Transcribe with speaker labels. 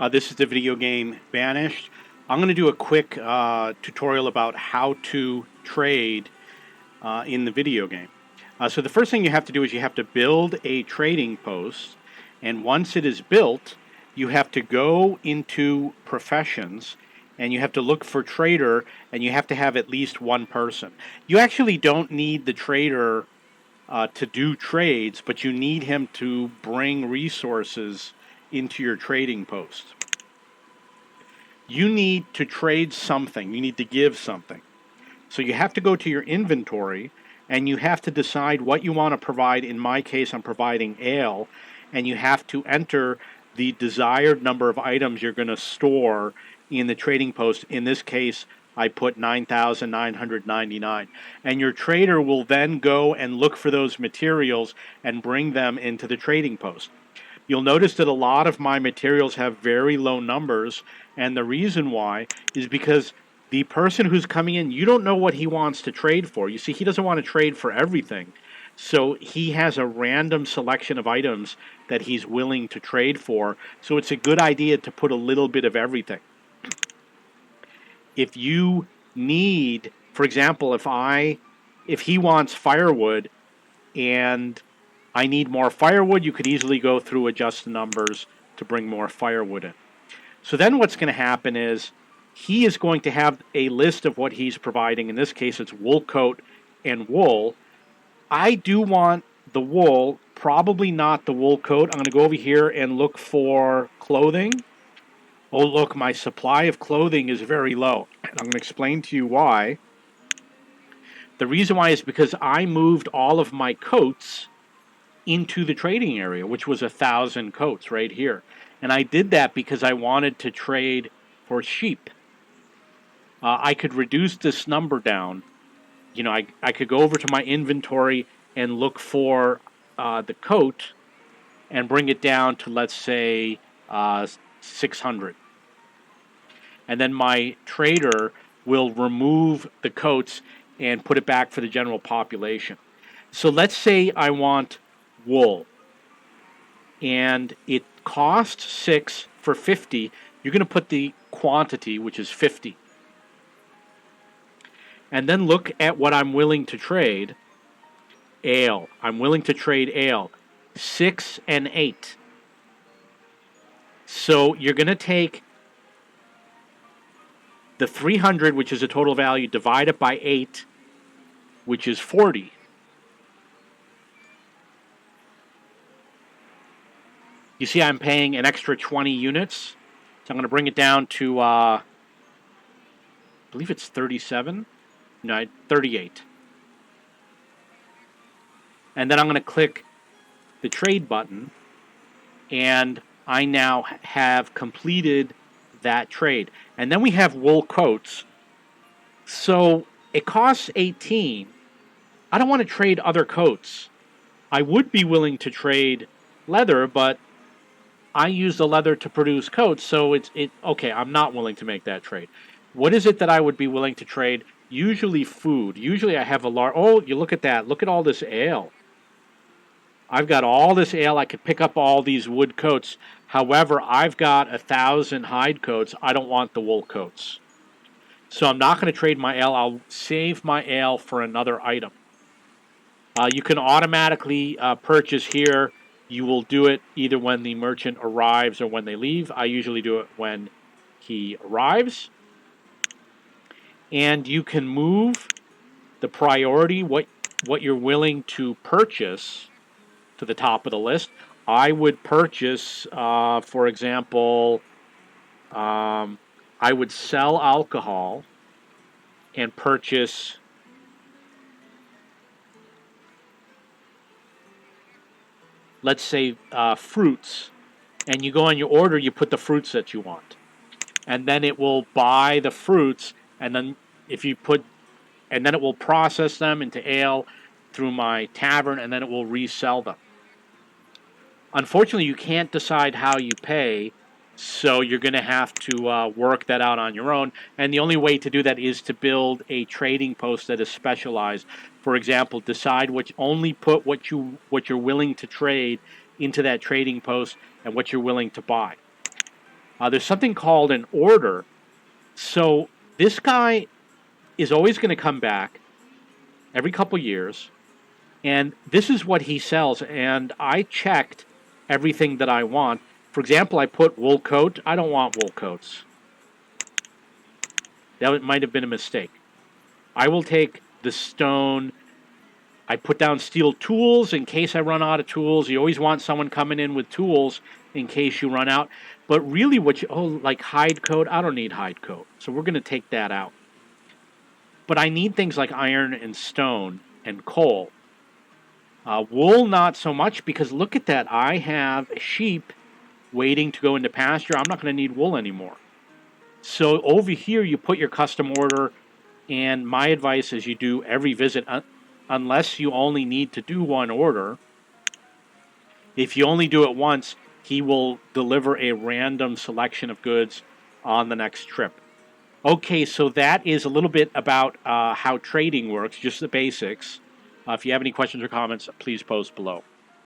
Speaker 1: This is the video game Banished. I'm going to do a quick tutorial about how to trade in the video game. So the first thing you have to do is you have to build a trading post, and once it is built, you have to go into professions and you have to look for trader, and you have to have at least one person. You actually don't need the trader to do trades, but you need him to bring resources into your trading post. You need to trade something. You need to give something. So you have to go to your inventory and you have to decide what you want to provide. In my case, I'm providing ale, and you have to enter the desired number of items you're going to store in the trading post. In this case, I put 9,999. And your trader will then go and look for those materials and bring them into the trading post. You'll notice that a lot of my materials have very low numbers, and the reason why is because the person who's coming in, you don't know what he wants to trade for. You see, he doesn't want to trade for everything. So he has a random selection of items that he's willing to trade for. So it's a good idea to put a little bit of everything. If you need, for example, if he wants firewood and I need more firewood, you could easily go through, adjust the numbers to bring more firewood in. So then what's going to happen is he is going to have a list of what he's providing. In this case, it's wool coat and wool. I do want the wool, probably not the wool coat. I'm going to go over here and look for clothing. Oh, look, my supply of clothing is very low. I'm going to explain to you why. The reason why is because I moved all of my coats into the trading area, which was 1,000 coats right here. And I did that because I wanted to trade for sheep. I could reduce this number down. You know, I could go over to my inventory and look for the coat and bring it down to, let's say, 600. And then my trader will remove the coats and put it back for the general population. So let's say I want wool, and it costs 6 for 50. You're going to put the quantity, which is 50. And then look at what I'm willing to trade. Ale. I'm willing to trade ale. 6 and 8. So you're going to take the 300, which is a total value, divide it by 8, which is 40. You see I'm paying an extra 20 units. So I'm going to bring it down to, I believe it's 37. No, 38. And then I'm going to click the trade button, and I now have completed that trade. And then we have wool coats. So it costs 18. I don't want to trade other coats. I would be willing to trade leather, but I use the leather to produce coats, so okay, I'm not willing to make that trade. What is it that I would be willing to trade? Usually food. Usually I have a large... Oh, you look at that. Look at all this ale. I've got all this ale. I could pick up all these wood coats. However, I've got 1,000 hide coats. I don't want the wool coats. So I'm not going to trade my ale. I'll save my ale for another item. You can automatically purchase here. You will do it either when the merchant arrives or when they leave. I usually do it when he arrives. And you can move the priority, what you're willing to purchase, to the top of the list. I would purchase, for example, I would sell alcohol and purchase let's say fruits, and you go on your order, you put the fruits that you want, and then it will buy the fruits, and then and then it will process them into ale through my tavern, and then it will resell them. Unfortunately, you can't decide how you pay, so you're going to have to work that out on your own. And the only way to do that is to build a trading post that is specialized. For example, decide only put what you're willing to trade into that trading post and what you're willing to buy. There's something called an order. So this guy is always going to come back every couple years, and this is what he sells. And I checked everything that I want. For example, I put wool coat. I don't want wool coats. That might have been a mistake. I will take the stone. I put down steel tools in case I run out of tools. You always want someone coming in with tools in case you run out. But really what you, like hide coat, I don't need hide coat. So we're going to take that out. But I need things like iron and stone and coal. Wool, not so much, because look at that. I have sheep waiting to go into pasture. I'm not going to need wool anymore. So over here, you put your custom order, and my advice is you do every visit, unless you only need to do one order. If you only do it once, he will deliver a random selection of goods on the next trip. Okay, so that is a little bit about how trading works, just the basics. If you have any questions or comments, please post below.